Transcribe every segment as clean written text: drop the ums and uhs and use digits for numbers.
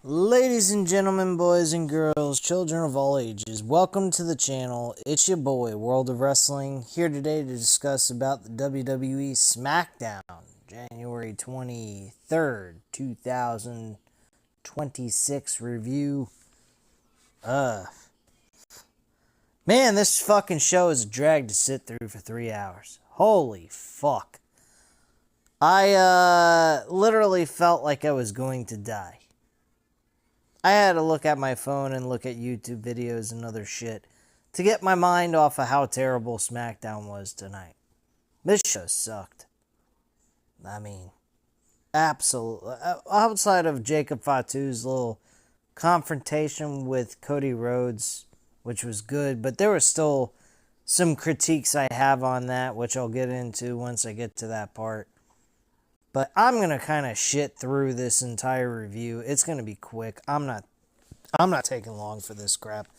Ladies and gentlemen, boys and girls, children of all ages, welcome to the channel. It's your boy, World of Wrestling, here today to discuss about the WWE Smackdown, January 23rd, 2026 review. Man, this fucking show is a drag to sit through for 3 hours. Holy fuck. I literally felt like I was going to die. I had to look at my phone and look at YouTube videos and other shit to get my mind off of how terrible SmackDown was tonight. This show sucked. I mean, absolutely. Outside of Jacob Fatu's little confrontation with Cody Rhodes, which was good, but there were still some critiques I have on that, which I'll get into once I get to that part. But I'm going to kind of shit through this entire review. It's going to be quick. I'm not taking long for this crap.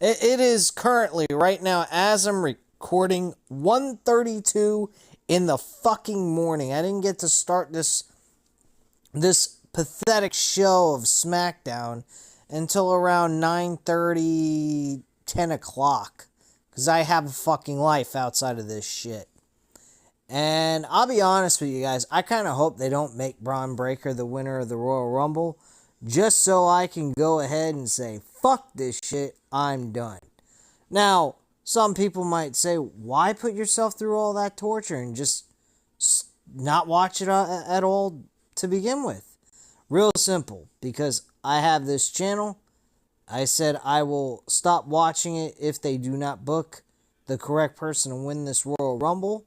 It is currently, right now, as I'm recording, 1:32 in the fucking morning. I didn't get to start this pathetic show of SmackDown until around 9:30, 10 o'clock. Because I have a fucking life outside of this shit. And I'll be honest with you guys, I kind of hope they don't make Braun Breaker the winner of the Royal Rumble, just so I can go ahead and say, fuck this shit, I'm done. Now, some people might say, why put yourself through all that torture and just not watch it at all to begin with? Real simple, because I have this channel. I said I will stop watching it if they do not book the correct person to win this Royal Rumble.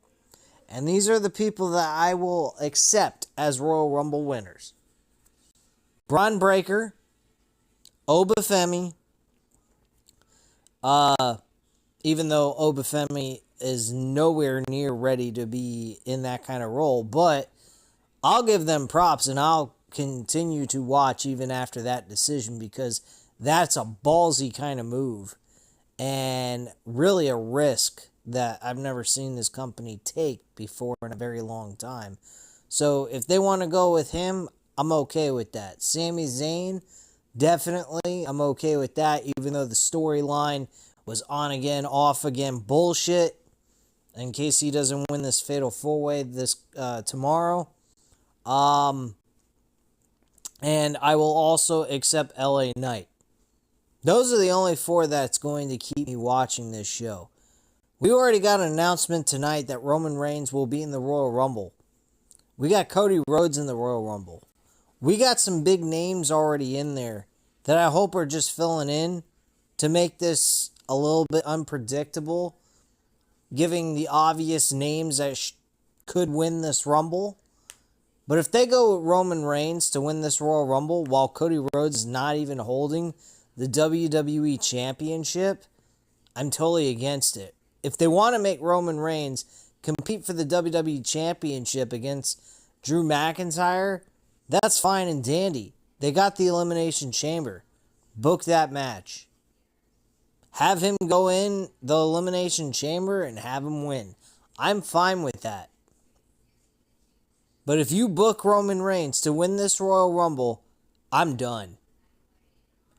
And these are the people that I will accept as Royal Rumble winners. Braun Breaker, Obafemi, even though Obafemi is nowhere near ready to be in that kind of role, but I'll give them props and I'll continue to watch even after that decision because that's a ballsy kind of move and really a risk that I've never seen this company take before in a very long time. So if they want to go with him, I'm okay with that. Sami Zayn, definitely, I'm okay with that, even though the storyline was on again, off again, bullshit. In case he doesn't win this Fatal 4-Way this tomorrow. And I will also accept LA Knight. Those are the only four that's going to keep me watching this show. We already got an announcement tonight that Roman Reigns will be in the Royal Rumble. We got Cody Rhodes in the Royal Rumble. We got some big names already in there that I hope are just filling in to make this a little bit unpredictable, giving the obvious names that could win this Rumble. But if they go with Roman Reigns to win this Royal Rumble while Cody Rhodes is not even holding the WWE Championship, I'm totally against it. If they want to make Roman Reigns compete for the WWE Championship against Drew McIntyre, that's fine and dandy. They got the Elimination Chamber. Book that match. Have him go in the Elimination Chamber and have him win. I'm fine with that. But if you book Roman Reigns to win this Royal Rumble, I'm done.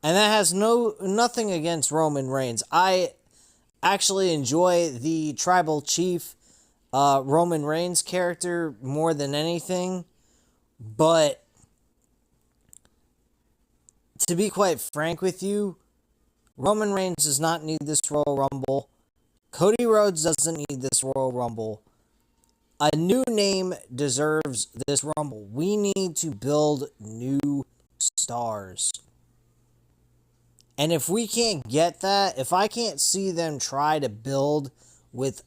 And that has nothing against Roman Reigns. I actually enjoy the Tribal Chief Roman Reigns character more than anything. But to be quite frank with you, Roman Reigns does not need this Royal Rumble. Cody Rhodes doesn't need this Royal Rumble. A new name deserves this Rumble. We need to build new stars. And if we can't get that, if I can't see them try to build with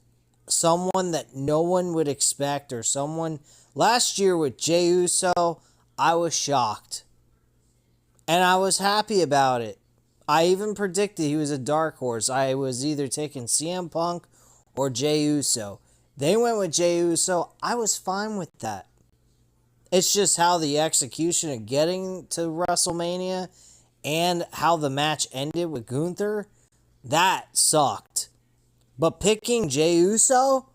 someone that no one would expect or someone... Last year with Jey Uso, I was shocked. And I was happy about it. I even predicted he was a dark horse. I was either taking CM Punk or Jey Uso. They went with Jey Uso. I was fine with that. It's just how the execution of getting to WrestleMania and how the match ended with Gunther, that sucked. But picking Jey Uso,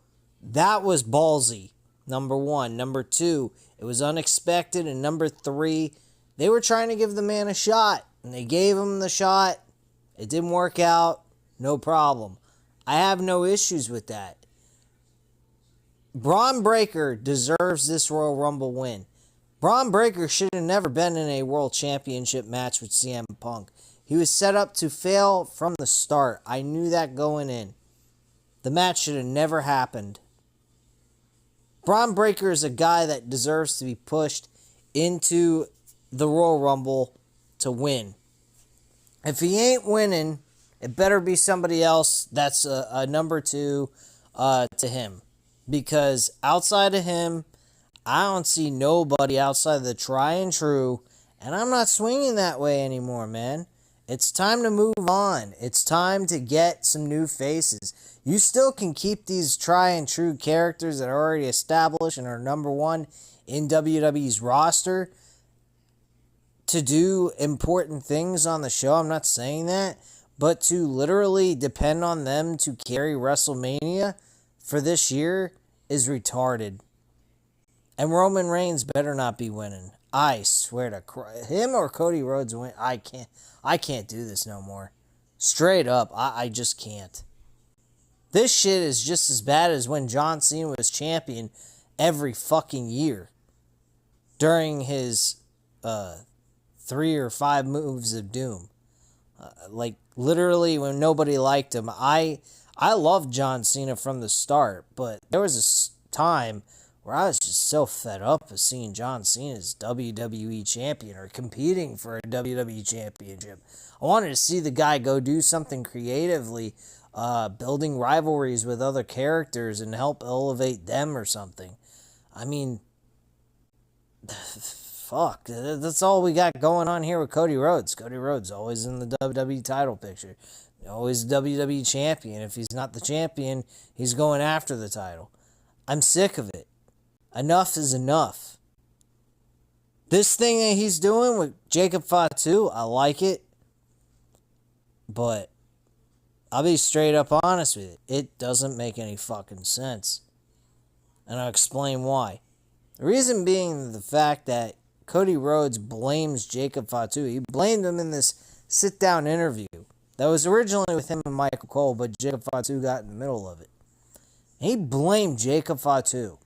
that was ballsy. Number one. Number two, it was unexpected. And number three, They were trying to give the man a shot, and they gave him the shot. It didn't work out. No problem. I have no issues with that. Braun Breaker deserves this Royal Rumble win. Braun Breaker should have never been in a World Championship match with CM Punk. He was set up to fail from the start. I knew that going in. The match should have never happened. Braun Breaker is a guy that deserves to be pushed into the Royal Rumble to win. If he ain't winning, it better be somebody else that's a number 2 to him. Because outside of him, I don't see nobody outside of the try and true. And I'm not swinging that way anymore, man. It's time to move on. It's time to get some new faces. You still can keep these try and true characters that are already established and are number 1 in WWE's roster to do important things on the show. I'm not saying that. But to literally depend on them to carry WrestleMania for this year is retarded. And Roman Reigns better not be winning. I swear to Christ. Him or Cody Rhodes win. I can't do this no more. Straight up, I just can't. This shit is just as bad as when John Cena was champion every fucking year. During his 3 or 5 moves of doom. Like, literally, when nobody liked him. I loved John Cena from the start, but there was a time where I was just so fed up of seeing John Cena as WWE champion or competing for a WWE championship. I wanted to see the guy go do something creatively, building rivalries with other characters and help elevate them or something. I mean, fuck, that's all we got going on here with Cody Rhodes. Cody Rhodes always in the WWE title picture. Always WWE champion. If he's not the champion, he's going after the title. I'm sick of it. Enough is enough. This thing that he's doing with Jacob Fatu, I like it. But I'll be straight up honest with you. It doesn't make any fucking sense. And I'll explain why. The reason being the fact that Cody Rhodes blames Jacob Fatu. He blamed him in this sit-down interview that was originally with him and Michael Cole, but Jacob Fatu got in the middle of it. He blamed Jacob Fatu.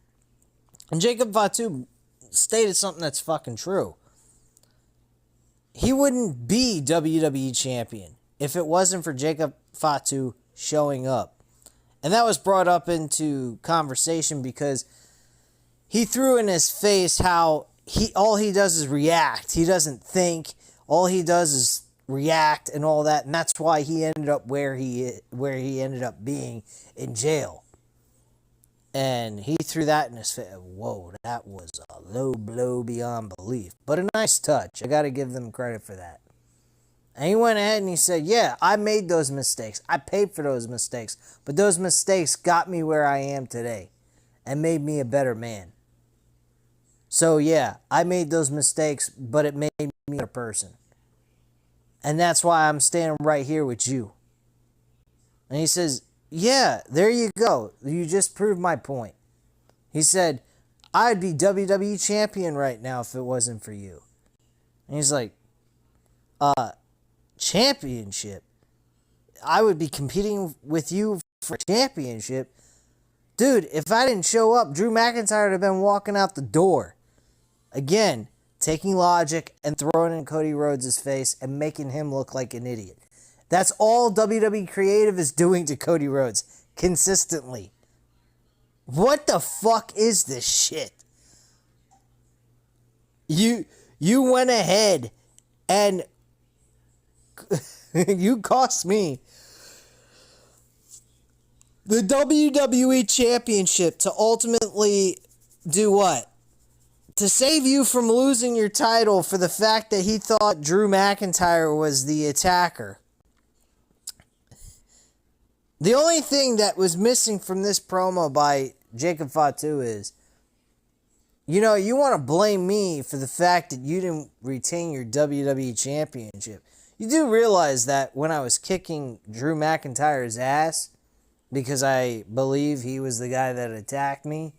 And Jacob Fatu stated something that's fucking true. He wouldn't be WWE champion if it wasn't for Jacob Fatu showing up. And that was brought up into conversation because he threw in his face how all he does is react. He doesn't think. All he does is react and all that. And that's why he ended up where he ended up being in jail. And he threw that in his face. Whoa, that was a low blow beyond belief. But a nice touch. I got to give them credit for that. And he went ahead and he said, yeah, I made those mistakes. I paid for those mistakes. But those mistakes got me where I am today and made me a better man. So yeah, I made those mistakes, but it made me a person. And that's why I'm standing right here with you. And he says, yeah, there you go. You just proved my point. He said, I'd be WWE champion right now if it wasn't for you. And he's like, championship? I would be competing with you for a championship? Dude, if I didn't show up, Drew McIntyre would have been walking out the door. Again, taking logic and throwing it in Cody Rhodes' face and making him look like an idiot. That's all WWE Creative is doing to Cody Rhodes consistently. What the fuck is this shit? You went ahead and you cost me the WWE Championship to ultimately do what? To save you from losing your title for the fact that he thought Drew McIntyre was the attacker. The only thing that was missing from this promo by Jacob Fatu is, you know, you want to blame me for the fact that you didn't retain your WWE Championship. You do realize that when I was kicking Drew McIntyre's ass, because I believe he was the guy that attacked me,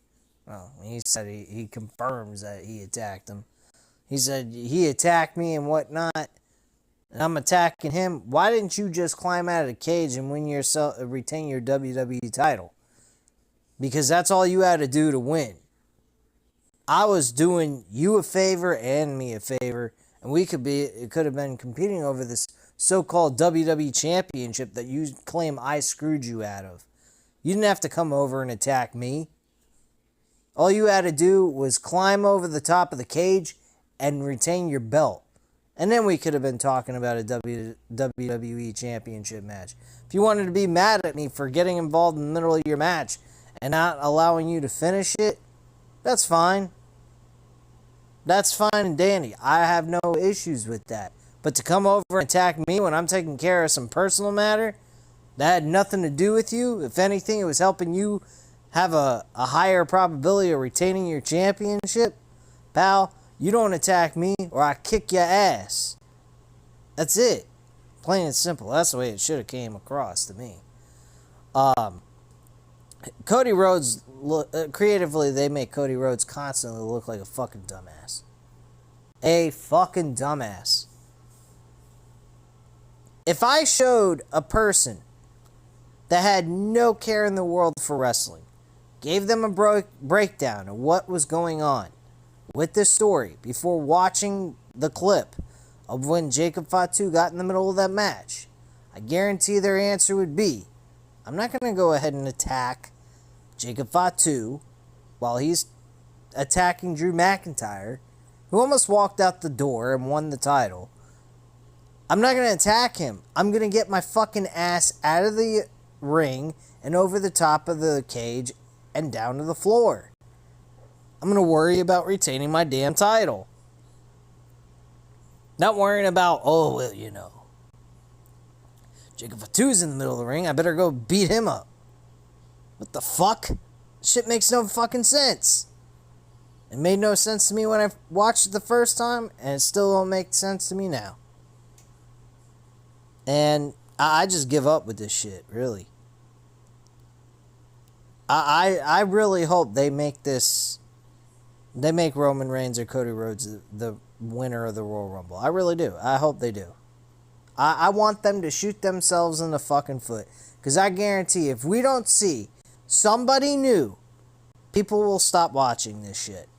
well, he said he confirms that he attacked him. He said he attacked me and whatnot, and I'm attacking him. Why didn't you just climb out of the cage and retain your WWE title? Because that's all you had to do to win. I was doing you a favor and me a favor, and it could have been competing over this so-called WWE Championship that you claim I screwed you out of. You didn't have to come over and attack me. All you had to do was climb over the top of the cage and retain your belt. And then we could have been talking about a WWE Championship match. If you wanted to be mad at me for getting involved in the middle of your match and not allowing you to finish it, that's fine. That's fine and dandy. I have no issues with that. But to come over and attack me when I'm taking care of some personal matter that had nothing to do with you, if anything, it was helping you have a higher probability of retaining your championship, pal, you don't attack me or I kick your ass. That's it. Plain and simple. That's the way it should have came across to me. Cody Rhodes, creatively, they make Cody Rhodes constantly look like a fucking dumbass. A fucking dumbass. If I showed a person that had no care in the world for wrestling, gave them a breakdown of what was going on with this story before watching the clip of when Jacob Fatu got in the middle of that match, I guarantee their answer would be, I'm not going to go ahead and attack Jacob Fatu while he's attacking Drew McIntyre, who almost walked out the door and won the title. I'm not going to attack him. I'm going to get my fucking ass out of the ring and over the top of the cage and down to the floor. I'm going to worry about retaining my damn title. Not worrying about, oh, well, you know, Jacob Fatu's in the middle of the ring. I better go beat him up. What the fuck? Shit makes no fucking sense. It made no sense to me when I watched it the first time, and it still don't make sense to me now. And I just give up with this shit, really. I really hope they make Roman Reigns or Cody Rhodes the winner of the Royal Rumble. I really do. I hope they do. I want them to shoot themselves in the fucking foot. Because I guarantee if we don't see somebody new, people will stop watching this shit.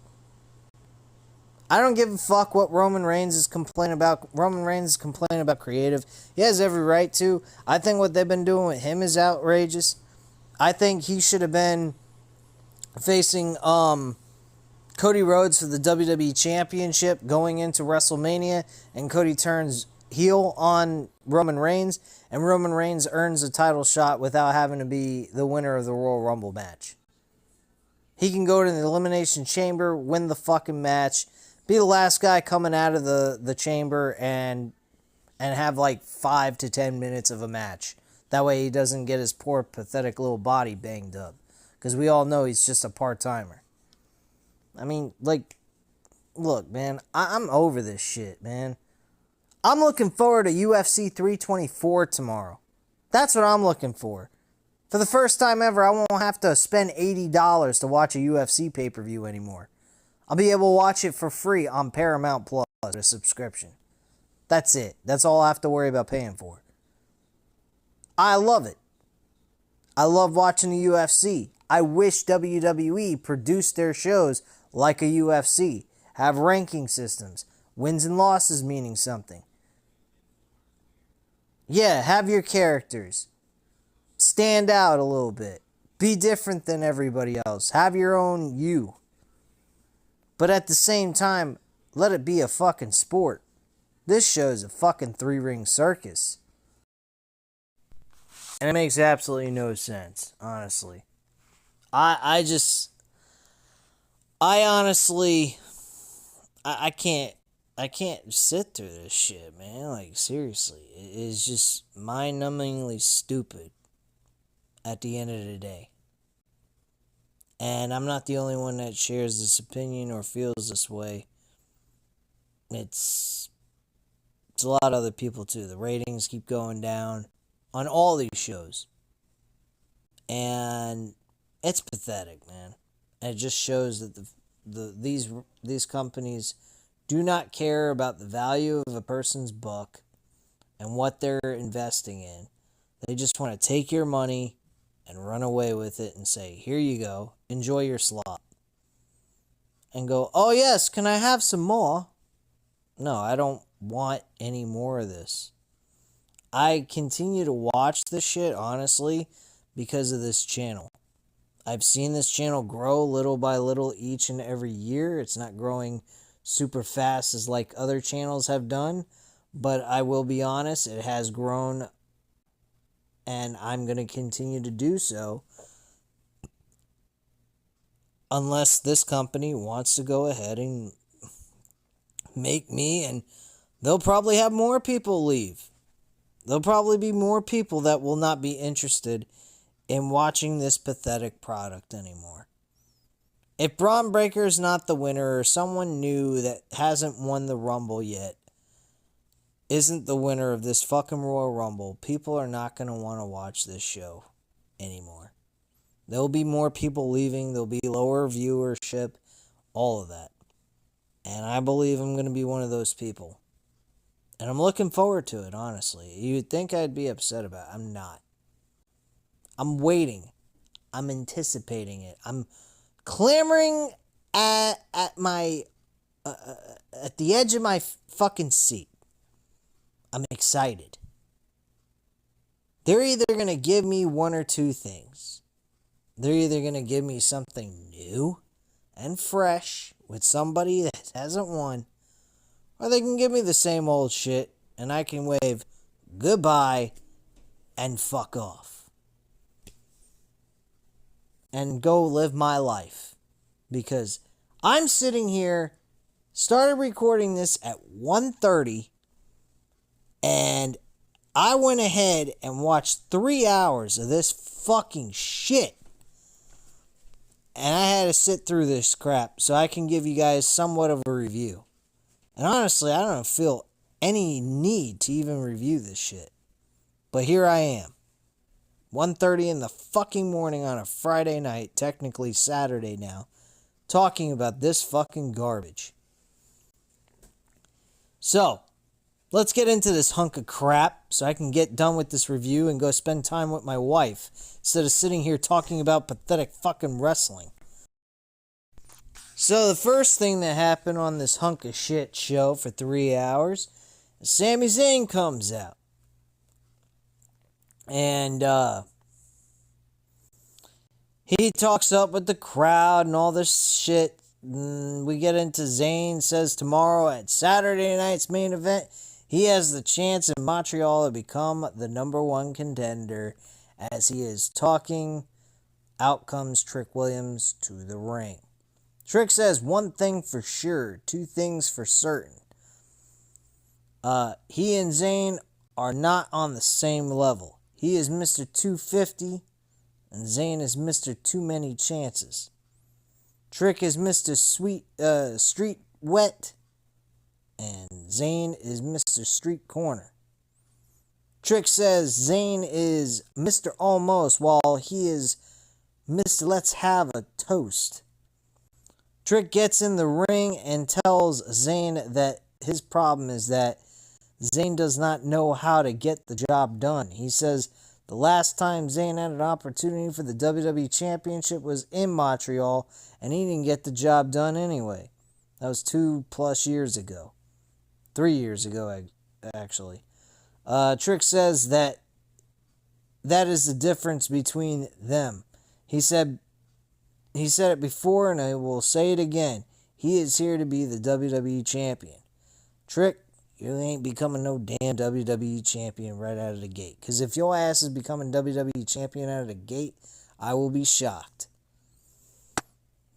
I don't give a fuck what Roman Reigns is complaining about. Roman Reigns is complaining about creative. He has every right to. I think what they've been doing with him is outrageous. I think he should have been facing Cody Rhodes for the WWE Championship going into WrestleMania, and Cody turns heel on Roman Reigns, and Roman Reigns earns a title shot without having to be the winner of the Royal Rumble match. He can go to the Elimination Chamber, win the fucking match, be the last guy coming out of the chamber, and have like 5 to 10 minutes of a match. That way he doesn't get his poor, pathetic little body banged up. Because we all know he's just a part-timer. I mean, like, look, man, I'm over this shit, man. I'm looking forward to UFC 324 tomorrow. That's what I'm looking for. For the first time ever, I won't have to spend $80 to watch a UFC pay-per-view anymore. I'll be able to watch it for free on Paramount Plus, a subscription. That's it. That's all I have to worry about paying for. I love it. I love watching the UFC. I wish WWE produced their shows like a UFC. Have ranking systems. Wins and losses meaning something. Yeah, have your characters. Stand out a little bit. Be different than everybody else. Have your own you. But at the same time, let it be a fucking sport. This show's a fucking 3-ring circus. And it makes absolutely no sense, honestly. I can't sit through this shit, man. Like, seriously. It is just mind-numbingly stupid at the end of the day. And I'm not the only one that shares this opinion or feels this way. It's a lot of other people too. The ratings keep going down on all these shows. And it's pathetic, man. And it just shows that these companies do not care about the value of a person's book and what they're investing in. They just want to take your money and run away with it and say, here you go, enjoy your slot. And go, oh yes, can I have some more? No, I don't want any more of this. I continue to watch this shit, honestly, because of this channel. I've seen this channel grow little by little each and every year. It's not growing super fast as like other channels have done, but I will be honest, it has grown, and I'm going to continue to do so unless this company wants to go ahead and make me, and they'll probably have more people leave. There'll probably be more people that will not be interested in watching this pathetic product anymore. If Braun Breaker is not the winner, or someone new that hasn't won the Rumble yet isn't the winner of this fucking Royal Rumble, people are not going to want to watch this show anymore. There'll be more people leaving, there'll be lower viewership, all of that. And I believe I'm going to be one of those people. And I'm looking forward to it, honestly. You'd think I'd be upset about it. I'm not. I'm waiting. I'm anticipating it. I'm clamoring at my at the edge of my fucking seat. I'm excited. They're either going to give me one or two things. They're either going to give me something new and fresh with somebody that hasn't won, or they can give me the same old shit and I can wave goodbye and fuck off. And go live my life. Because I'm sitting here, started recording this at 1:30, and I went ahead and watched 3 hours of this fucking shit. And I had to sit through this crap so I can give you guys somewhat of a review. And honestly, I don't feel any need to even review this shit. But here I am. 1:30 in the fucking morning on a Friday night, technically Saturday now, talking about this fucking garbage. So, let's get into this hunk of crap so I can get done with this review and go spend time with my wife instead of sitting here talking about pathetic fucking wrestling. So the first thing that happened on this hunk of shit show for 3 hours, Sami Zayn comes out. And he talks up with the crowd and all this shit. We get into Zayn says tomorrow at Saturday night's main event, he has the chance in Montreal to become the number one contender. As he is talking, out comes Trick Williams to the ring. Trick says one thing for sure, two things for certain. He and Zayn are not on the same level. He is Mr. 250, and Zayn is Mr. Too Many Chances. Trick is Mr. Street Wet, and Zayn is Mr. Street Corner. Trick says Zayn is Mr. Almost, while he is Mr. Let's Have a Toast. Trick gets in the ring and tells Zayn that his problem is that Zayn does not know how to get the job done. He says the last time Zayn had an opportunity for the WWE Championship was in Montreal, and he didn't get the job done anyway. That was 2+ years ago. 3 years ago, actually. Trick says that is the difference between them. He said it before, and I will say it again. He is here to be the WWE Champion. Trick, you ain't becoming no damn WWE Champion right out of the gate. Because if your ass is becoming WWE Champion out of the gate, I will be shocked.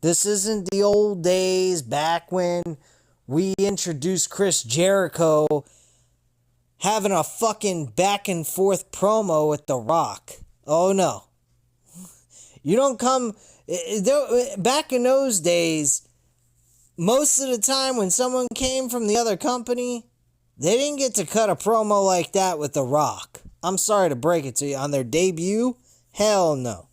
This isn't the old days back when we introduced Chris Jericho having a fucking back and forth promo with The Rock. Oh no. You don't come... Back in those days, most of the time when someone came from the other company, they didn't get to cut a promo like that with The Rock. I'm sorry to break it to you. On their debut, hell no.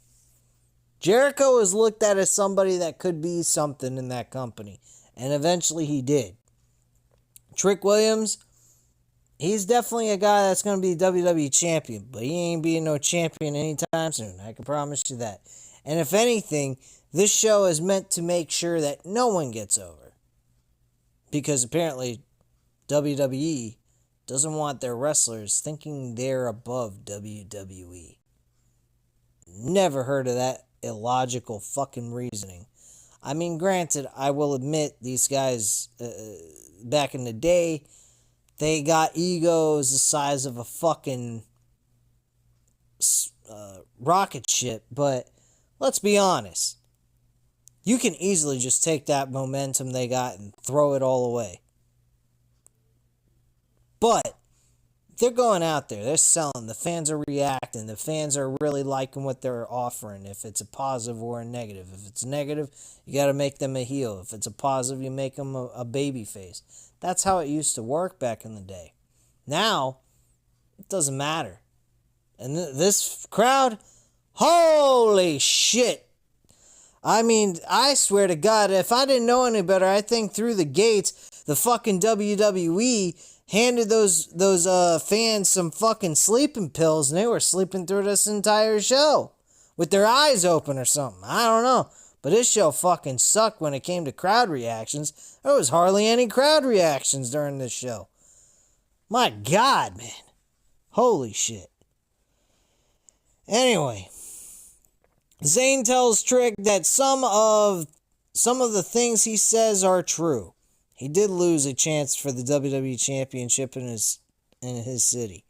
Jericho was looked at as somebody that could be something in that company. And eventually he did. Trick Williams, he's definitely a guy that's going to be WWE champion, but he ain't being no champion anytime soon. I can promise you that. And if anything, this show is meant to make sure that no one gets over. Because apparently WWE doesn't want their wrestlers thinking they're above WWE. Never heard of that illogical fucking reasoning. I mean, granted, I will admit these guys back in the day, they got egos the size of a fucking rocket ship, but let's be honest. You can easily just take that momentum they got and throw it all away. But they're going out there. They're selling. The fans are reacting. The fans are really liking what they're offering. If it's a positive or a negative. If it's negative, you got to make them a heel. If it's a positive, you make them a baby face. That's how it used to work back in the day. Now, it doesn't matter. And this crowd, holy shit. I mean, I swear to God, if I didn't know any better, I think through the gates, the fucking WWE handed those fans some fucking sleeping pills, and they were sleeping through this entire show with their eyes open or something. I don't know. But this show fucking sucked when it came to crowd reactions. There was hardly any crowd reactions during this show. My God, man. Holy shit. Anyway, Zayn tells Trick that some of the things he says are true. He did lose a chance for the WWE Championship in his city.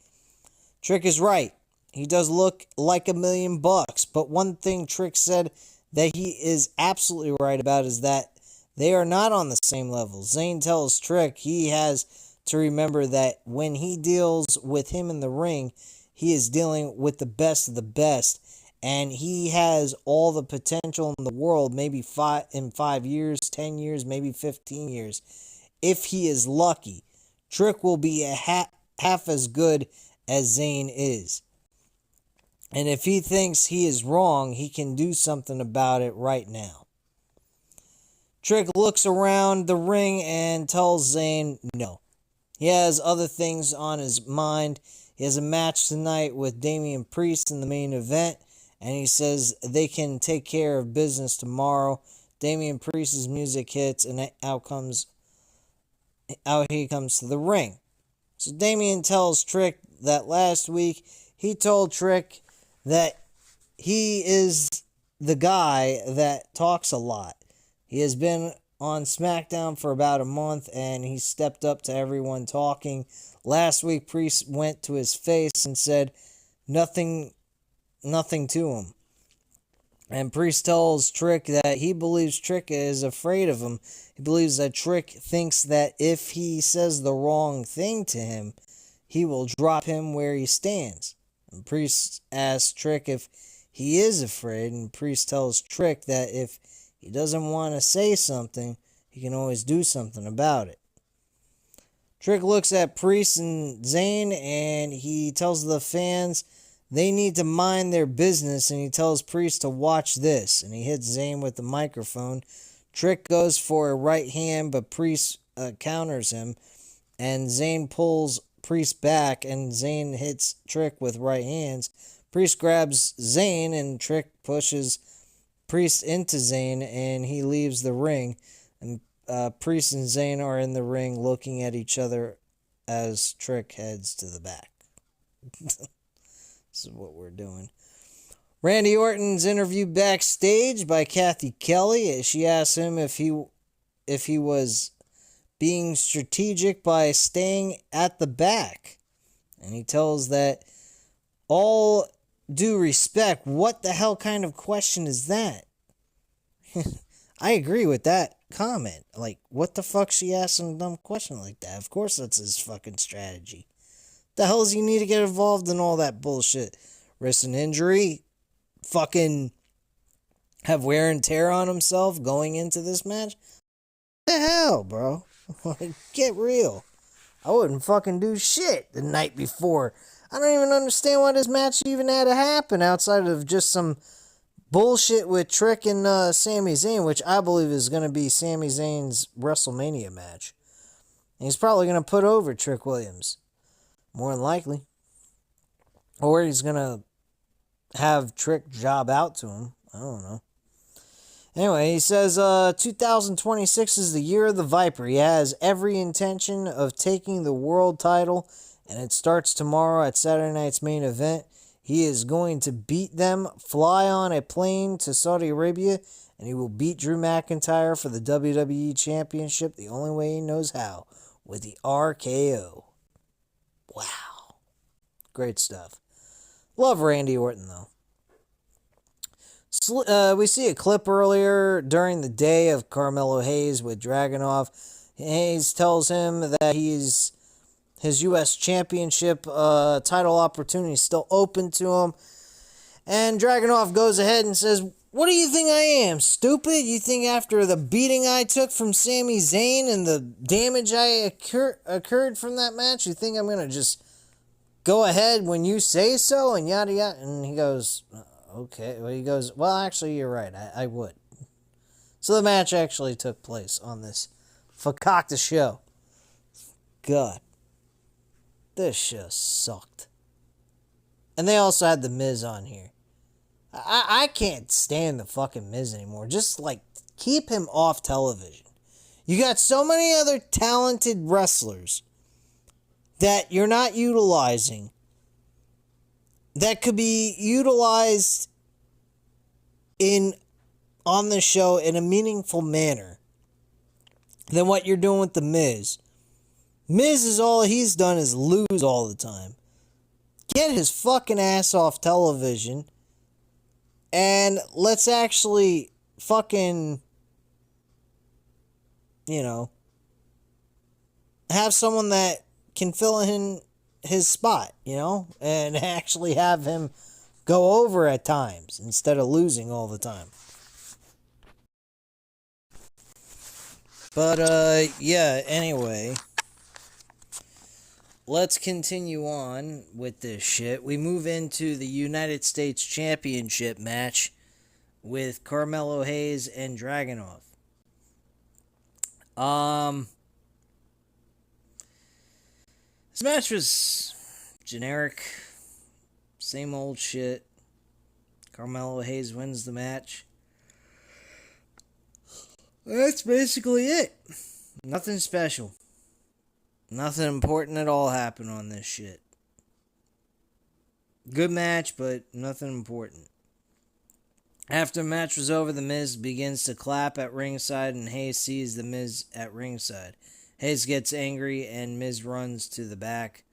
Trick is right. He does look like $1 million, but one thing Trick said that he is absolutely right about is that they are not on the same level. Zayn tells Trick he has to remember that when he deals with him in the ring, he is dealing with the best of the best, and he has all the potential in the world, maybe in 5 years, 10 years, maybe 15 years. If he is lucky, Trick will be half as good as Zayn is. And if he thinks he is wrong, he can do something about it right now. Trick looks around the ring and tells Zayn no. He has other things on his mind. He has a match tonight with Damian Priest in the main event, and he says they can take care of business tomorrow. Damian Priest's music hits, and out he comes to the ring. So Damian tells Trick that last week he told Trick that he is the guy that talks a lot. He has been on Smackdown for about a month, and he stepped up to everyone talking. Last week, Priest went to his face and said nothing to him. And Priest tells Trick that he believes Trick is afraid of him. He believes that Trick thinks that if he says the wrong thing to him, he will drop him where he stands. And Priest asks Trick if he is afraid, and Priest tells Trick that if he doesn't want to say something, he can always do something about it. Trick looks at Priest and Zayn, and he tells the fans they need to mind their business, and he tells Priest to watch this, and he hits Zayn with the microphone. Trick goes for a right hand, but Priest counters him, and Zayn pulls Priest back, and Zayn hits Trick with right hands. Priest grabs Zayn, and Trick pushes Priest into Zayn, and he leaves the ring. And Priest and Zayn are in the ring looking at each other as Trick heads to the back. This is what we're doing. Randy Orton's interviewed backstage by Kathy Kelly. She asks him if he was being strategic by staying at the back. And he tells that all due respect, what the hell kind of question is that? I agree with that comment. Like, what the fuck she asking a dumb question like that? Of course that's his fucking strategy. The hell does he need to get involved in all that bullshit? Risk an injury? Fucking have wear and tear on himself going into this match? What the hell, bro? Get real. I wouldn't fucking do shit the night before. I don't even understand why this match even had to happen outside of just some bullshit with Trick and Sami Zayn, which I believe is going to be Sami Zayn's WrestleMania match. He's probably going to put over Trick Williams. More than likely. Or he's going to have Trick job out to him. I don't know. Anyway, he says 2026 is the year of the Viper. He has every intention of taking the world title, and it starts tomorrow at Saturday night's main event. He is going to beat them, fly on a plane to Saudi Arabia, and he will beat Drew McIntyre for the WWE Championship the only way he knows how, with the RKO. Wow. Great stuff. Love Randy Orton, though. We see a clip earlier during the day of Carmelo Hayes with Dragunov. Hayes tells him that his U.S. Championship title opportunity is still open to him. And Dragunov goes ahead and says, "What do you think I am, stupid? You think after the beating I took from Sami Zayn and the damage I occurred from that match, you think I'm going to just go ahead when you say so?" And yada yada. And he goes, "Okay." Well, he goes, "Well, actually, you're right. I would." So the match actually took place on this fakakta show. God. This show sucked. And they also had The Miz on here. I can't stand the fucking Miz anymore. Just, keep him off television. You got so many other talented wrestlers that you're not utilizing that could be utilized on the show in a meaningful manner than what you're doing with The Miz. Miz is all he's done is lose all the time. Get his fucking ass off television and let's actually fucking, have someone that can fill in his spot, and actually have him go over at times instead of losing all the time. But, anyway, let's continue on with this shit. We move into the United States Championship match with Carmelo Hayes and Dragunov. This match was generic, same old shit. Carmelo Hayes wins the match. That's basically it. Nothing special. Nothing important at all happened on this shit. Good match, but nothing important. After the match was over, The Miz begins to clap at ringside, and Hayes sees The Miz at ringside. Hayes gets angry, and Miz runs to the back.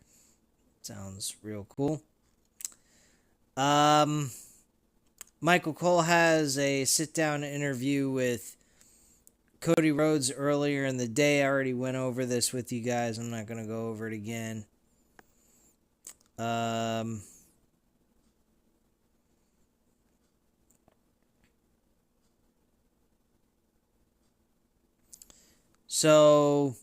Sounds real cool. Michael Cole has a sit-down interview with Cody Rhodes earlier in the day. I already went over this with you guys. I'm not going to go over it again. So,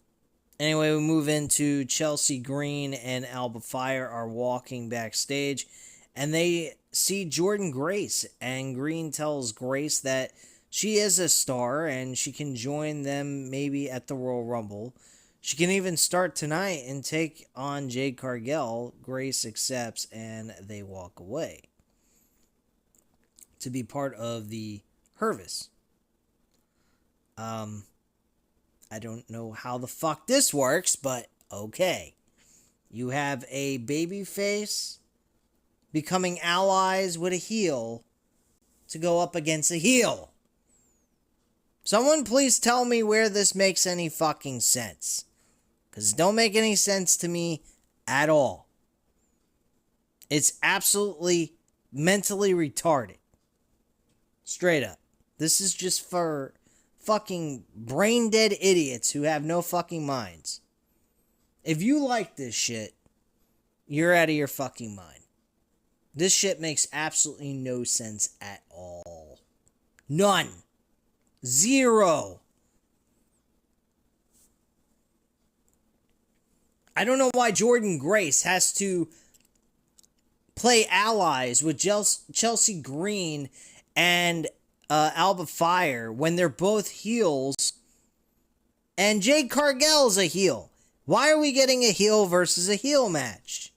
anyway, we move into Chelsea Green and Alba Fire are walking backstage, and they see Jordynne Grace, and Green tells Grace that she is a star, and she can join them maybe at the Royal Rumble. She can even start tonight and take on Jade Cargill. Grace accepts, and they walk away to be part of the Hervis. I don't know how the fuck this works, but okay. You have a babyface becoming allies with a heel to go up against a heel. Someone please tell me where this makes any fucking sense. Because it don't make any sense to me at all. It's absolutely mentally retarded. Straight up. This is just for fucking brain dead idiots who have no fucking minds. If you like this shit, you're out of your fucking mind. This shit makes absolutely no sense at all. None. Zero. I don't know why Jordynne Grace has to play allies with Chelsea Green and Alba Fire when they're both heels, and Jade Cargill's a heel. Why are we getting a heel versus a heel match?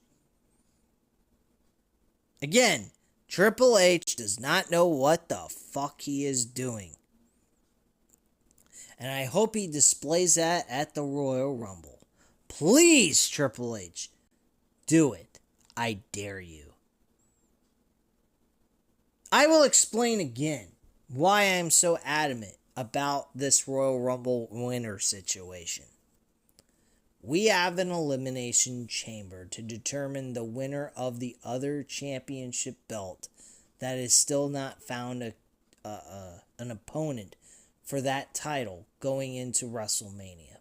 Again, Triple H does not know what the fuck he is doing. And I hope he displays that at the Royal Rumble. Please, Triple H, do it. I dare you. I will explain again why I'm so adamant about this Royal Rumble winner situation. We have an elimination chamber to determine the winner of the other championship belt that is still not found an opponent for that title going into WrestleMania.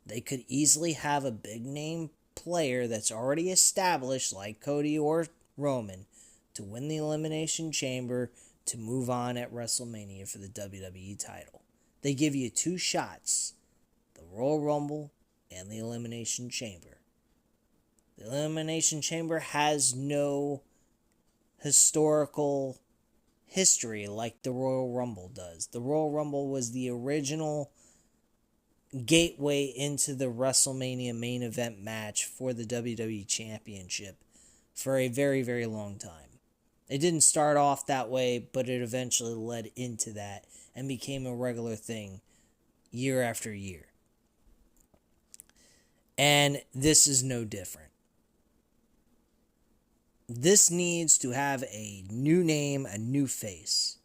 They could easily have a big name player that's already established, like Cody or Roman, to win the Elimination Chamber to move on at WrestleMania for the WWE title. They give you 2 shots, the Royal Rumble and the Elimination Chamber. The Elimination Chamber has no historical history like the Royal Rumble does. The Royal Rumble was the original gateway into the WrestleMania main event match for the WWE Championship for a very, very long time. It didn't start off that way, but it eventually led into that and became a regular thing year after year. And this is no different. This needs to have a new name, a new face.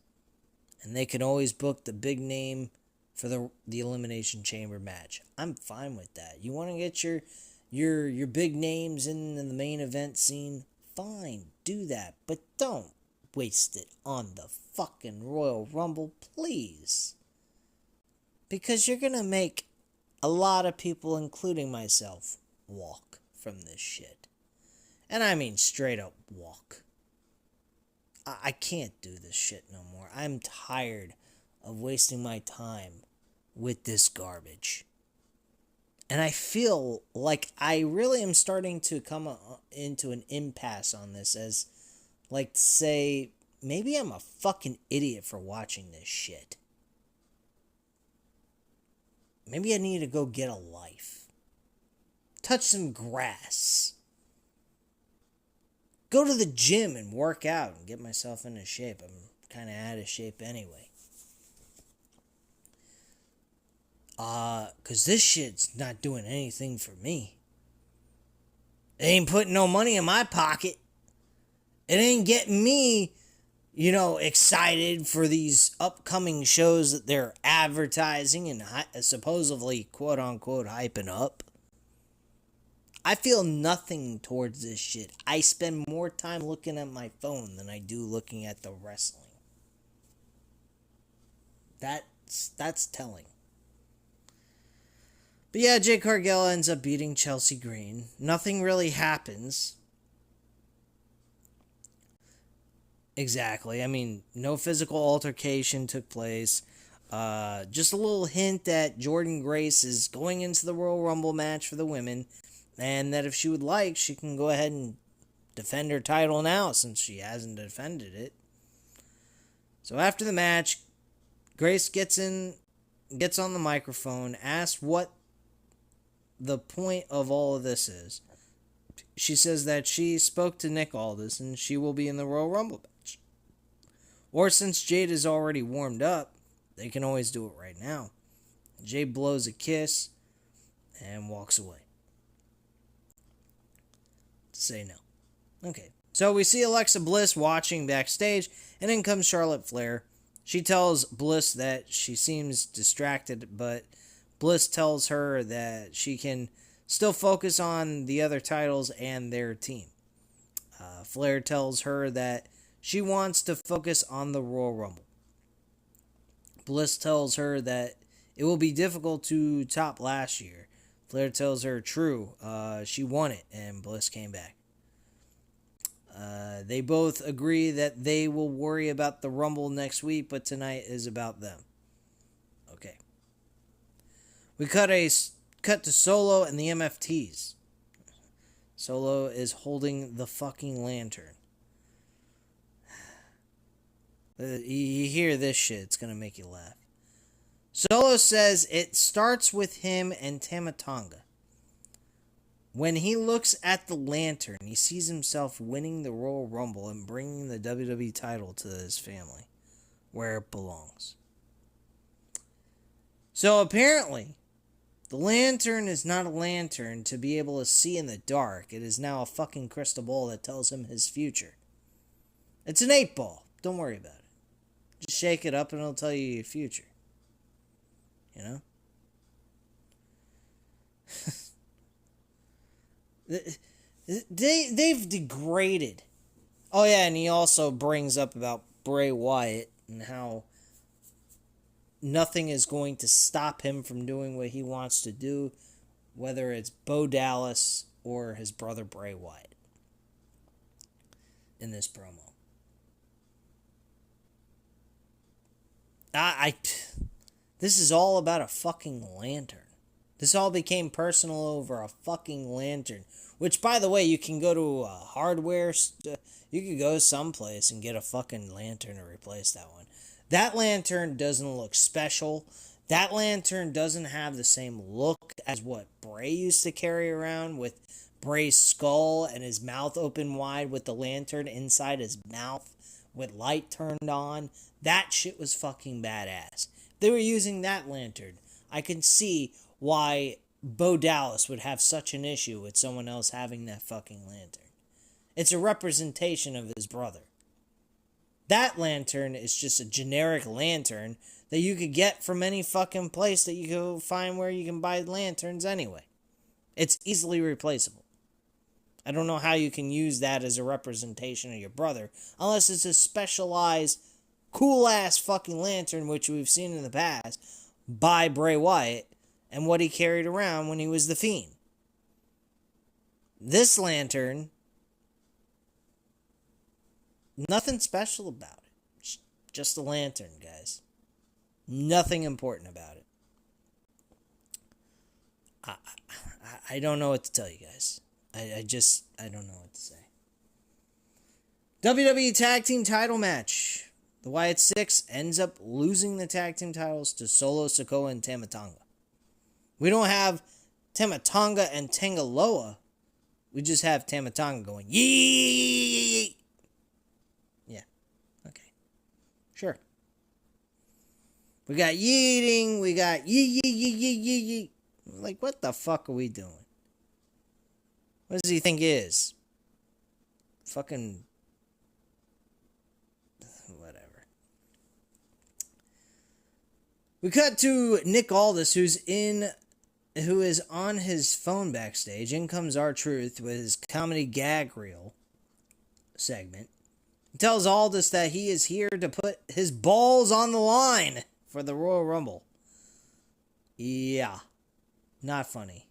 And they can always book the big name for the Elimination Chamber match. I'm fine with that. You want to get your big names in the main event scene? Fine, do that. But don't waste it on the fucking Royal Rumble, please. Because you're going to make a lot of people, including myself, walk from this shit. And I mean straight up walk. I can't do this shit no more. I'm tired of wasting my time with this garbage. And I feel like I really am starting to come into an impasse on this, as like to say, maybe I'm a fucking idiot for watching this shit. Maybe I need to go get a life. Touch some grass. Go to the gym and work out and get myself into shape. I'm kind of out of shape anyway. Because this shit's not doing anything for me. It ain't putting no money in my pocket. It ain't getting me, excited for these upcoming shows that they're advertising and supposedly, quote-unquote, hyping up. I feel nothing towards this shit. I spend more time looking at my phone than I do looking at the wrestling. That's telling. But yeah, Jade Cargill ends up beating Chelsea Green. Nothing really happens. Exactly. I mean, no physical altercation took place. Just a little hint that Jordynne Grace is going into the Royal Rumble match for the women. And that if she would like, she can go ahead and defend her title now, since she hasn't defended it. So after the match, Grace gets on the microphone, asks what the point of all of this is. She says that she spoke to Nick Aldis and she will be in the Royal Rumble match. Or since Jade is already warmed up, they can always do it right now. Jade blows a kiss and walks away. To say no. Okay. So we see Alexa Bliss watching backstage, and in comes Charlotte Flair. She tells Bliss that she seems distracted, but Bliss tells her that she can still focus on the other titles and their team. Flair tells her that she wants to focus on the Royal Rumble. Bliss tells her that it will be difficult to top last year. Flair tells her, true, she won it, and Bliss came back. They both agree that they will worry about the Rumble next week, but tonight is about them. Okay. We cut to Solo and the MFTs. Solo is holding the fucking lantern. You hear this shit, it's gonna make you laugh. Solo says it starts with him and Tama Tonga. When he looks at the lantern, he sees himself winning the Royal Rumble and bringing the WWE title to his family, where it belongs. So apparently, the lantern is not a lantern to be able to see in the dark. It is now a fucking crystal ball that tells him his future. It's an 8-ball. Don't worry about it. Just shake it up and it'll tell you your future. You know? They've degraded. Oh yeah, and he also brings up about Bray Wyatt and how nothing is going to stop him from doing what he wants to do, whether it's Bo Dallas or his brother Bray Wyatt in this promo. This is all about a fucking lantern. This all became personal over a fucking lantern. Which, by the way, you can go to a hardware... you could go someplace and get a fucking lantern to replace that one. That lantern doesn't look special. That lantern doesn't have the same look as what Bray used to carry around with Bray's skull and his mouth open wide with the lantern inside his mouth with light turned on. That shit was fucking badass. They were using that lantern. I can see why Bo Dallas would have such an issue with someone else having that fucking lantern. It's a representation of his brother. That lantern is just a generic lantern that you could get from any fucking place that you go find where you can buy lanterns anyway. It's easily replaceable. I don't know how you can use that as a representation of your brother, unless it's a specialized, cool-ass fucking lantern, which we've seen in the past, by Bray Wyatt, and what he carried around when he was the Fiend. This lantern, nothing special about it. Just a lantern, guys. Nothing important about it. I don't know what to tell you guys. I don't know what to say. WWE Tag Team title match. The Wyatt Six ends up losing the tag team titles to Solo Sikoa and Tama Tonga. We don't have Tama Tonga and Tangaloa. We just have Tama Tonga going, yee! Yeah, okay. Sure. We got yeeting, we got yee. Like, what the fuck are we doing? What does he think he is? Fucking... whatever. We cut to Nick Aldis, who is on his phone backstage. In comes R-Truth with his comedy gag reel segment. He tells Aldis that he is here to put his balls on the line for the Royal Rumble. Yeah. Not funny.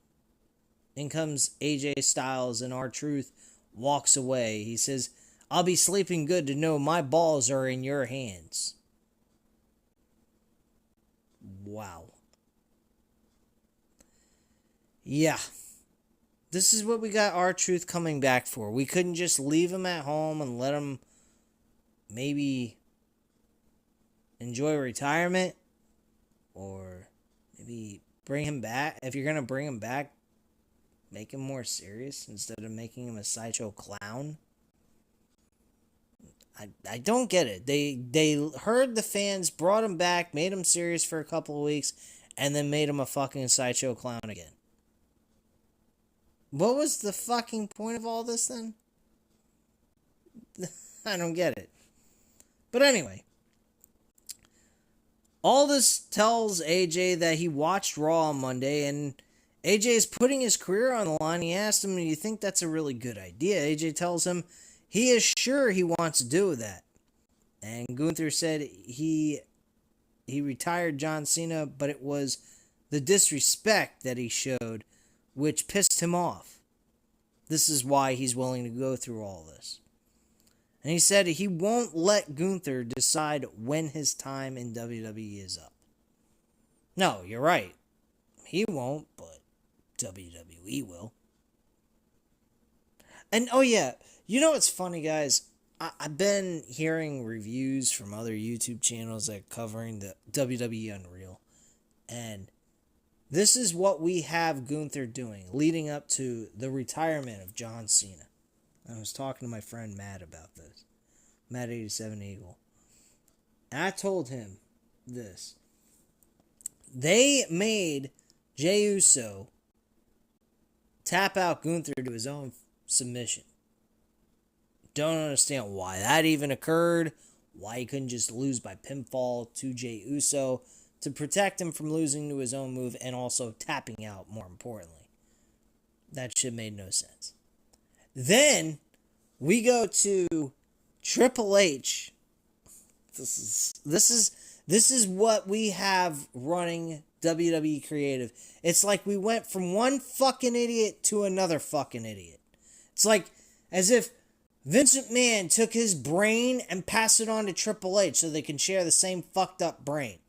In comes AJ Styles and R-Truth walks away. He says, I'll be sleeping good to know my balls are in your hands. Wow. Yeah. This is what we got R-Truth coming back for. We couldn't just leave him at home and let him maybe enjoy retirement. Or maybe bring him back. If you're going to bring him back, make him more serious instead of making him a sideshow clown. I don't get it. They heard the fans, brought him back, made him serious for a couple of weeks, and then made him a fucking sideshow clown again. What was the fucking point of all this then? I don't get it. But anyway. Aldis tells AJ that he watched Raw on Monday, and AJ is putting his career on the line. He asked him, do you think that's a really good idea? AJ tells him he is sure he wants to do that. And Gunther said he retired John Cena, but it was the disrespect that he showed which pissed him off. This is why he's willing to go through all this. And he said he won't let Gunther decide when his time in WWE is up. No, you're right. He won't, but WWE will. And, oh yeah, you know what's funny, guys? I've been hearing reviews from other YouTube channels that are covering the WWE Unreal. And this is what we have Gunther doing, leading up to the retirement of John Cena. I was talking to my friend Matt about this. Matt 87 Eagle. And I told him this. They made Jey Uso tap out Gunther to his own submission. Don't understand why that even occurred. Why he couldn't just lose by pinfall to Jey Uso to protect him from losing to his own move and also tapping out, more importantly. That shit made no sense. Then we go to Triple H. This is what we have running WWE Creative. It's like we went from one fucking idiot to another fucking idiot. It's like as if Vince McMahon took his brain and passed it on to Triple H so they can share the same fucked up brain.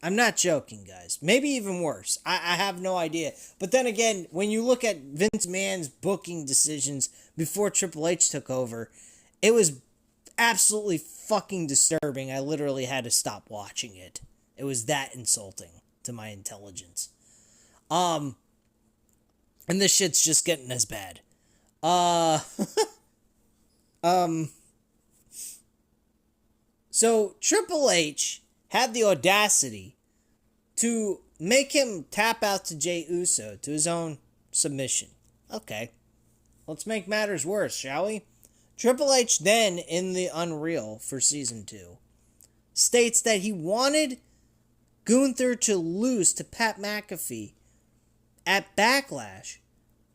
I'm not joking, guys. Maybe even worse. I have no idea. But then again, when you look at Vince McMahon's booking decisions before Triple H took over, it was absolutely fucking disturbing. I literally had to stop watching it. It was that insulting to my intelligence. And this shit's just getting as bad. So Triple H had the audacity to make him tap out to Jey Uso to his own submission. Okay. Let's make matters worse, shall we? Triple H then, in the Unreal for Season 2, states that he wanted Gunther to lose to Pat McAfee at Backlash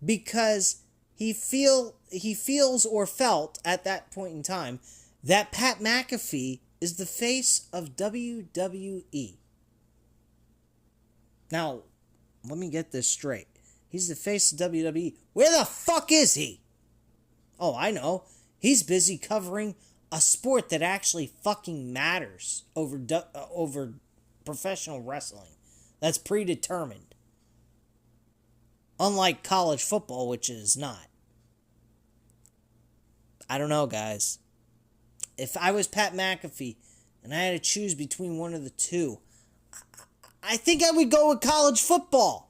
because he feels or felt at that point in time that Pat McAfee is the face of WWE. Now, let me get this straight. He's the face of WWE. Where the fuck is he? Oh, I know. He's busy covering a sport that actually fucking matters over professional wrestling. That's predetermined. Unlike college football, which is not. I don't know, guys. If I was Pat McAfee and I had to choose between one of the two, I think I would go with college football.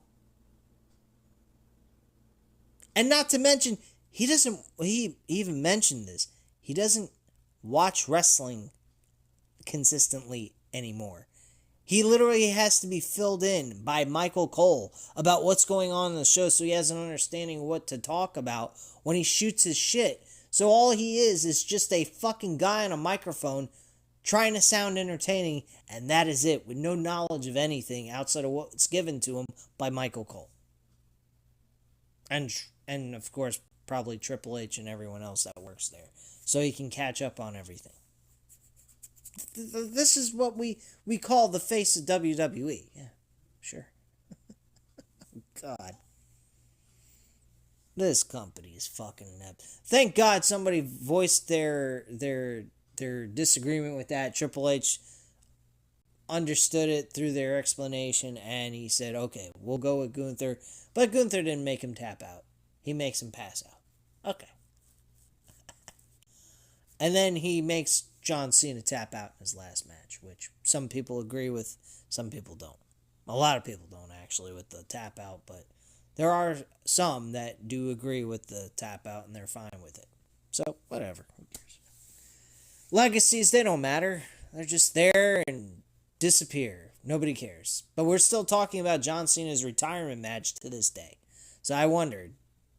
And not to mention, he even mentioned this, he doesn't watch wrestling consistently anymore. He literally has to be filled in by Michael Cole about what's going on in the show so he has an understanding of what to talk about when he shoots his shit. So all he is just a fucking guy on a microphone trying to sound entertaining, and that is it, with no knowledge of anything outside of what's given to him by Michael Cole. And of course, probably Triple H and everyone else that works there, so he can catch up on everything. This is what we call the face of WWE. Yeah, sure. God. This company is fucking inept. Thank God somebody voiced their disagreement with that. Triple H understood it through their explanation, and he said, okay, we'll go with Gunther. But Gunther didn't make him tap out. He makes him pass out. Okay. And then he makes John Cena tap out in his last match, which some people agree with, some people don't. A lot of people don't, actually, with the tap out, but there are some that do agree with the tap out, and they're fine with it. So, whatever. Who cares? Legacies, they don't matter. They're just there and disappear. Nobody cares. But we're still talking about John Cena's retirement match to this day. So I wondered,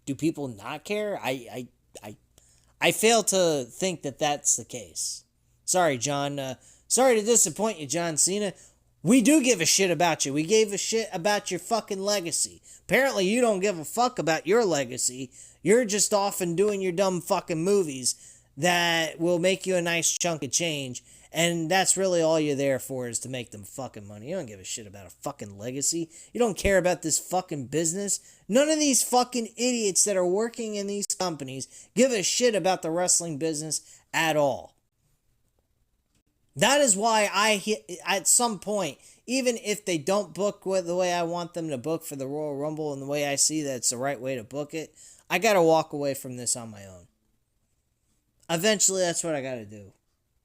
do people not care? I fail to think that that's the case. Sorry, John. Sorry to disappoint you, John Cena. We do give a shit about you. We gave a shit about your fucking legacy. Apparently you don't give a fuck about your legacy. You're just off and doing your dumb fucking movies that will make you a nice chunk of change. And that's really all you're there for, is to make them fucking money. You don't give a shit about a fucking legacy. You don't care about this fucking business. None of these fucking idiots that are working in these companies give a shit about the wrestling business at all. That is why at some point, even if they don't book the way I want them to book for the Royal Rumble and the way I see that it's the right way to book it, I gotta walk away from this on my own. Eventually, that's what I gotta do.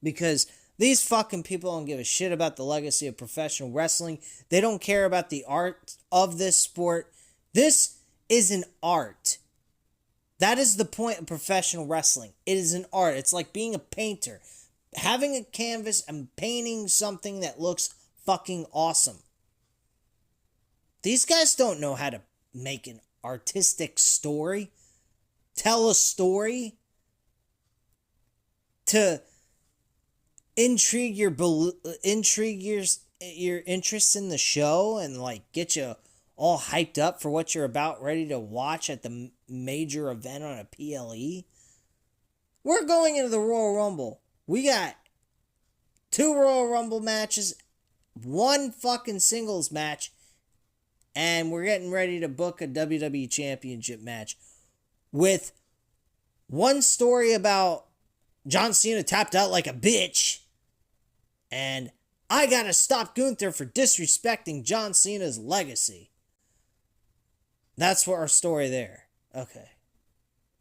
Because These fucking people don't give a shit about the legacy of professional wrestling. They don't care about the art of this sport. This is an art. That is the point of professional wrestling. It is an art. It's like being a painter. Having a canvas and painting something that looks fucking awesome. These guys don't know how to make an artistic story. Tell a story. To intrigue your interest in the show and like get you all hyped up for what you're about ready to watch at the major event on a PLE. We're going into the Royal Rumble. We got 2 Royal Rumble matches, 1 fucking singles match, and we're getting ready to book a WWE Championship match with one story about John Cena tapped out like a bitch, and I gotta stop Gunther for disrespecting John Cena's legacy. That's for our story there. Okay.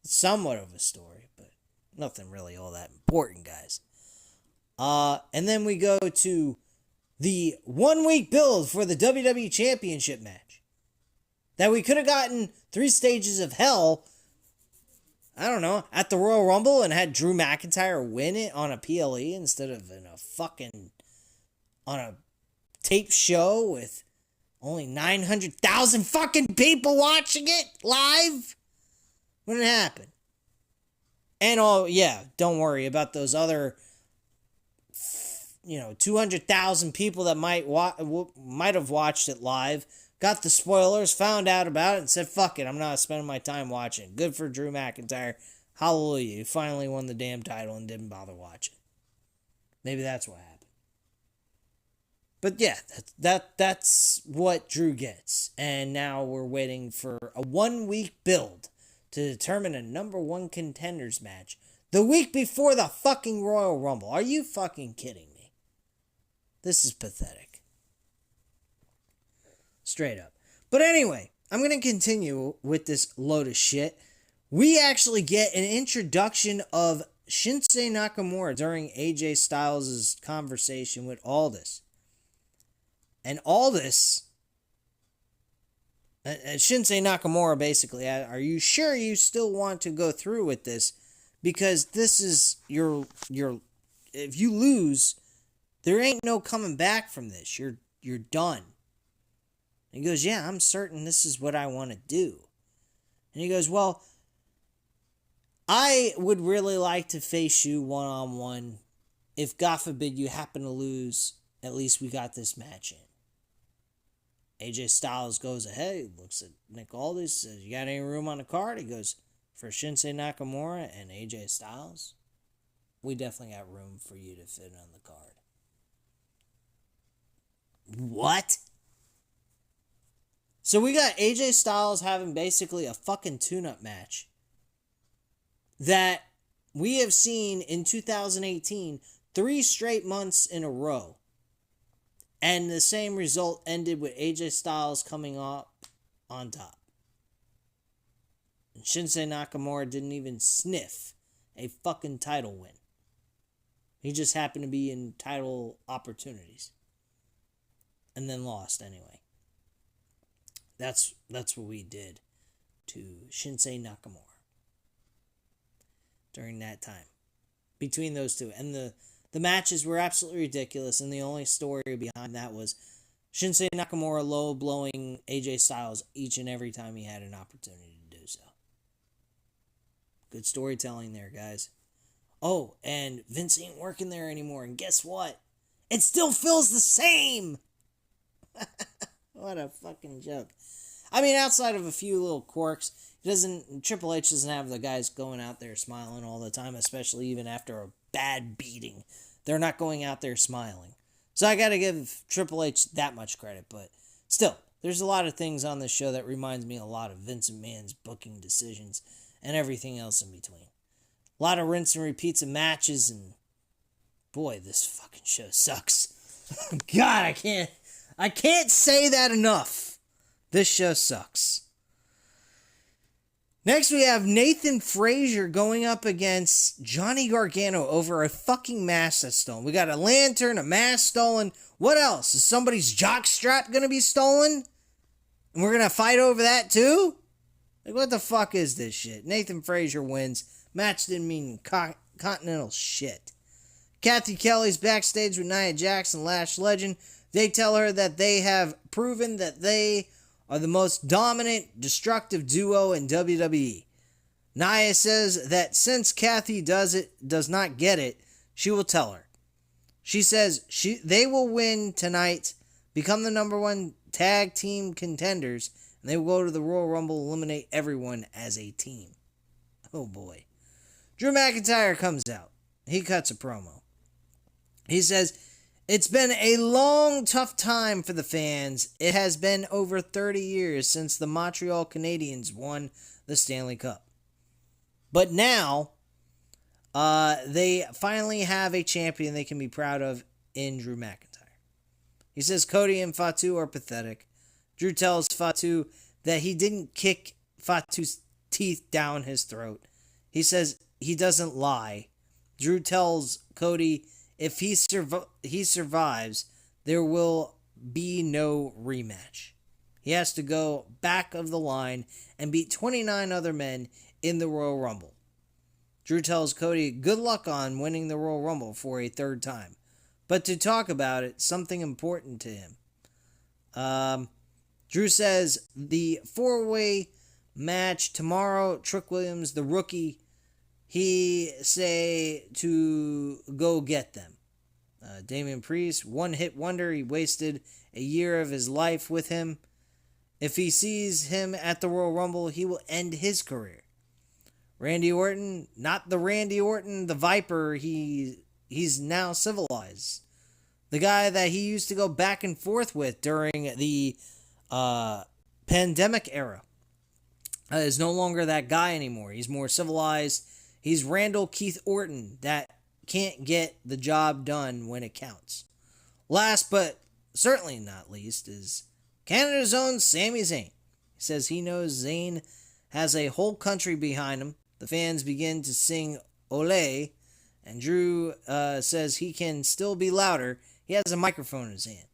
Somewhat of a story, but nothing really all that important, guys. And then we go to the 1-week build for the WWE Championship match. That we could have gotten 3 stages of hell, I don't know, at the Royal Rumble and had Drew McIntyre win it on a PLE instead of on a tape show with only 900,000 fucking people watching it live. Wouldn't happen. And don't worry about those other 200,000 people that might have watched it live, got the spoilers, found out about it, and said, fuck it, I'm not spending my time watching. Good for Drew McIntyre. Hallelujah. He finally won the damn title and didn't bother watching. Maybe that's what happened. But yeah, that's what Drew gets. And now we're waiting for a 1-week build to determine a number 1 contenders match the week before the fucking Royal Rumble. Are you fucking kidding me? This is pathetic. Straight up. But anyway, I'm going to continue with this load of shit. We actually get an introduction of Shinsuke Nakamura during AJ Styles' conversation with Aldis. And Aldis, Shinsuke Nakamura basically, are you sure you still want to go through with this? Because this is your if you lose, there ain't no coming back from this. You're done. And he goes, yeah, I'm certain this is what I want to do. And he goes, well, I would really like to face you one-on-one. If, God forbid, you happen to lose, at least we got this match in. AJ Styles goes ahead, looks at Nick Aldis, says, you got any room on the card? He goes, for Shinsuke Nakamura and AJ Styles, we definitely got room for you to fit on the card. What? So we got AJ Styles having basically a fucking tune-up match that we have seen in 2018 3 straight months in a row. And the same result ended with AJ Styles coming up on top. And Shinsuke Nakamura didn't even sniff a fucking title win. He just happened to be in title opportunities. And then lost anyway. That's what we did to Shinsuke Nakamura during that time. Between those two. And the matches were absolutely ridiculous, and the only story behind that was Shinsuke Nakamura low-blowing AJ Styles each and every time he had an opportunity to do so. Good storytelling there, guys. Oh, and Vince ain't working there anymore, and guess what? It still feels the same! What a fucking joke. I mean, outside of a few little quirks, Triple H doesn't have the guys going out there smiling all the time, especially even after a bad beating. They're not going out there smiling. So I gotta give Triple H that much credit, but still, there's a lot of things on this show that reminds me a lot of Vince McMahon's booking decisions and everything else in between. A lot of rinse and repeats of matches, and boy, this fucking show sucks. God, I can't say that enough. This show sucks. Next, we have Nathan Frazier going up against Johnny Gargano over a fucking mask that's stolen. We got a lantern, a mask stolen. What else? Is somebody's jockstrap going to be stolen? And we're going to fight over that too? Like, what the fuck is this shit? Nathan Frazier wins. Match didn't mean continental shit. Kathy Kelly's backstage with Nia Jax and Lash Legend. They tell her that they have proven that they are the most dominant, destructive duo in WWE. Nia says that since Kathy does not get it, she will tell her. She says they will win tonight, become the number one tag team contenders, and they will go to the Royal Rumble, eliminate everyone as a team. Oh boy. Drew McIntyre comes out. He cuts a promo. He says, "It's been a long, tough time for the fans. It has been over 30 years since the Montreal Canadiens won the Stanley Cup. But now, they finally have a champion they can be proud of in Drew McIntyre." He says Cody and Fatu are pathetic. Drew tells Fatu that he didn't kick Fatu's teeth down his throat. He says he doesn't lie. Drew tells Cody if he survives, there will be no rematch. He has to go back of the line and beat 29 other men in the Royal Rumble. Drew tells Cody good luck on winning the Royal Rumble for a third time, but to talk about it, something important to him. Drew says the four-way match tomorrow, Trick Williams, the rookie, he say to go get them. Damian Priest, one-hit wonder. He wasted a year of his life with him. If he sees him at the Royal Rumble, he will end his career. Randy Orton, not the Randy Orton, the Viper. He's now civilized. The guy that he used to go back and forth with during the pandemic era is no longer that guy anymore. He's more civilized. He's Randall Keith Orton that can't get the job done when it counts. Last but certainly not least is Canada's own Sami Zayn. He says he knows Zayn has a whole country behind him. The fans begin to sing Ole, and Drew says he can still be louder. He has a microphone in his hand.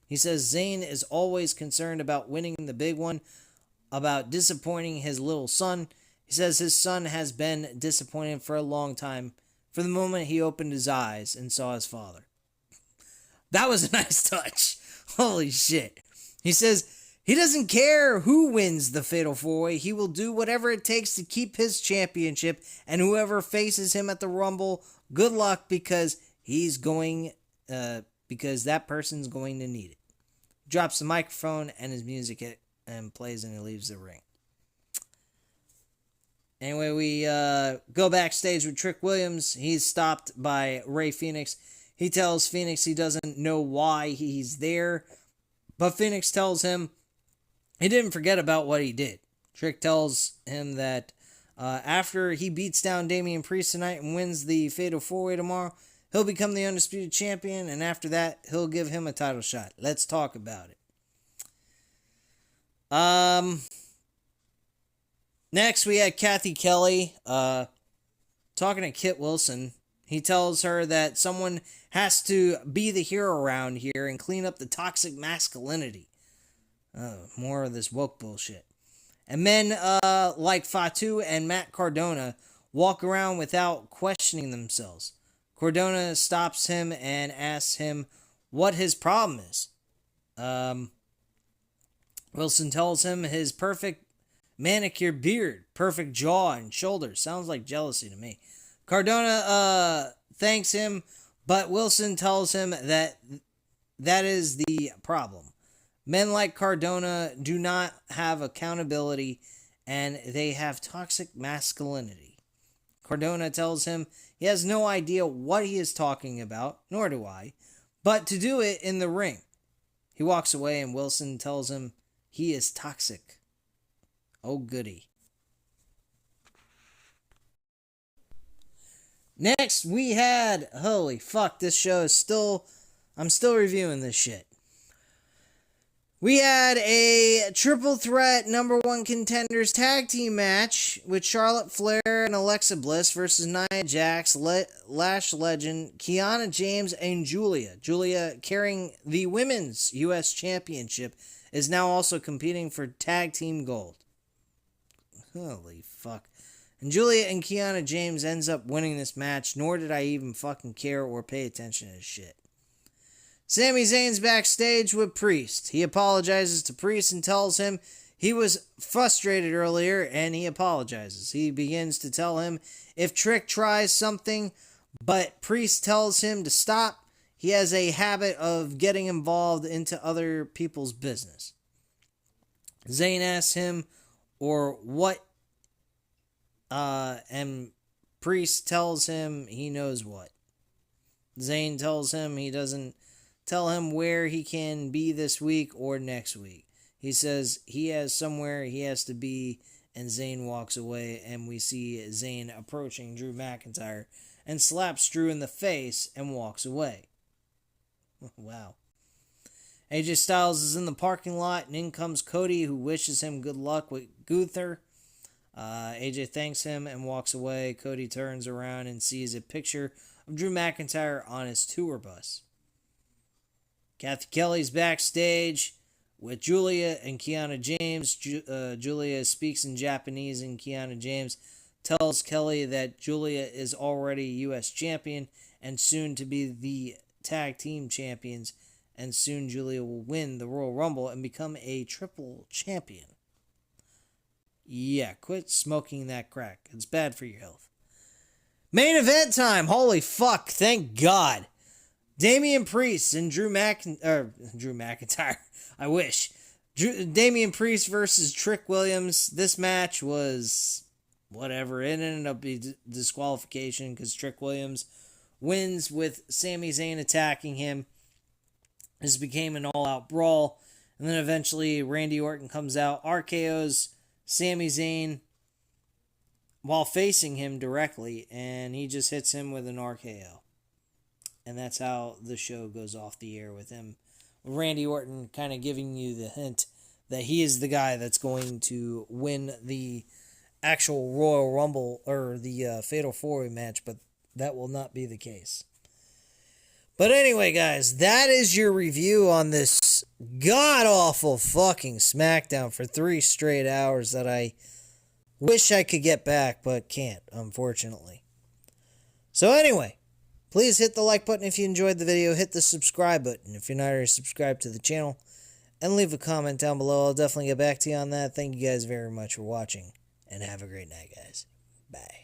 He says Zayn is always concerned about winning the big one, about disappointing his little son. He says his son has been disappointed for a long time, for the moment he opened his eyes and saw his father. That was a nice touch. Holy shit. He says he doesn't care who wins the Fatal 4-Way. He will do whatever it takes to keep his championship, and whoever faces him at the Rumble, good luck, because because that person's going to need it. Drops the microphone and his music and plays, and he leaves the ring. Anyway, we go backstage with Trick Williams. He's stopped by Rey Fenix. He tells Phoenix he doesn't know why he's there, but Phoenix tells him he didn't forget about what he did. Trick tells him that after he beats down Damian Priest tonight and wins the Fatal 4-Way tomorrow, he'll become the undisputed champion, and after that, he'll give him a title shot. Let's talk about it. Next, we had Kathy Kelly talking to Kit Wilson. He tells her that someone has to be the hero around here and clean up the toxic masculinity. More of this woke bullshit. And men like Fatu and Matt Cardona walk around without questioning themselves. Cardona stops him and asks him what his problem is. Wilson tells him his perfect manicured beard, perfect jaw and shoulders. Sounds like jealousy to me. Cardona thanks him, but Wilson tells him that is the problem. Men like Cardona do not have accountability, and they have toxic masculinity. Cardona tells him he has no idea what he is talking about, nor do I, but to do it in the ring. He walks away, and Wilson tells him he is toxic. Oh, goody. Next, we had... Holy fuck, this show is still... I'm still reviewing this shit. We had a triple threat number one contenders tag team match with Charlotte Flair and Alexa Bliss versus Nia Jax, Lash Legend, Kiana James, and Julia. Julia, carrying the Women's U.S. Championship, is now also competing for tag team gold. Holy fuck. And Julia and Kiana James ends up winning this match, nor did I even fucking care or pay attention to this shit. Sami Zayn's backstage with Priest. He apologizes to Priest and tells him he was frustrated earlier, and he apologizes. He begins to tell him if Trick tries something, but Priest tells him to stop. He has a habit of getting involved into other people's business. Zayn asks him or what, and Priest tells him he knows what. Zayn tells him he doesn't tell him where he can be this week or next week. He says he has somewhere he has to be, and Zayn walks away, and we see Zayn approaching Drew McIntyre and slaps Drew in the face and walks away. Wow. AJ Styles is in the parking lot, and in comes Cody, who wishes him good luck with Gunther. AJ thanks him and walks away. Cody turns around and sees a picture of Drew McIntyre on his tour bus. Kathy Kelly's backstage with Julia and Kiana James. Julia speaks in Japanese, and Kiana James tells Kelly that Julia is already U.S. champion and soon to be the tag team champions, and soon Julia will win the Royal Rumble and become a triple champion. Yeah, quit smoking that crack. It's bad for your health. Main event time. Holy fuck. Thank God. Damian Priest and Drew McIntyre. I wish. Damian Priest versus Trick Williams. This match was whatever. It ended up being disqualification because Trick Williams wins with Sami Zayn attacking him. This became an all-out brawl. And then eventually Randy Orton comes out, RKO's Sami Zayn while facing him directly, and he just hits him with an RKO. And that's how the show goes off the air with him. Randy Orton kind of giving you the hint that he is the guy that's going to win the actual Royal Rumble or the Fatal 4-Way match, but that will not be the case. But anyway, guys, that is your review on this god-awful fucking Smackdown for 3 straight hours that I wish I could get back, but can't, unfortunately. So anyway, please hit the like button if you enjoyed the video. Hit the subscribe button if you're not already subscribed to the channel. And leave a comment down below. I'll definitely get back to you on that. Thank you guys very much for watching. And have a great night, guys. Bye.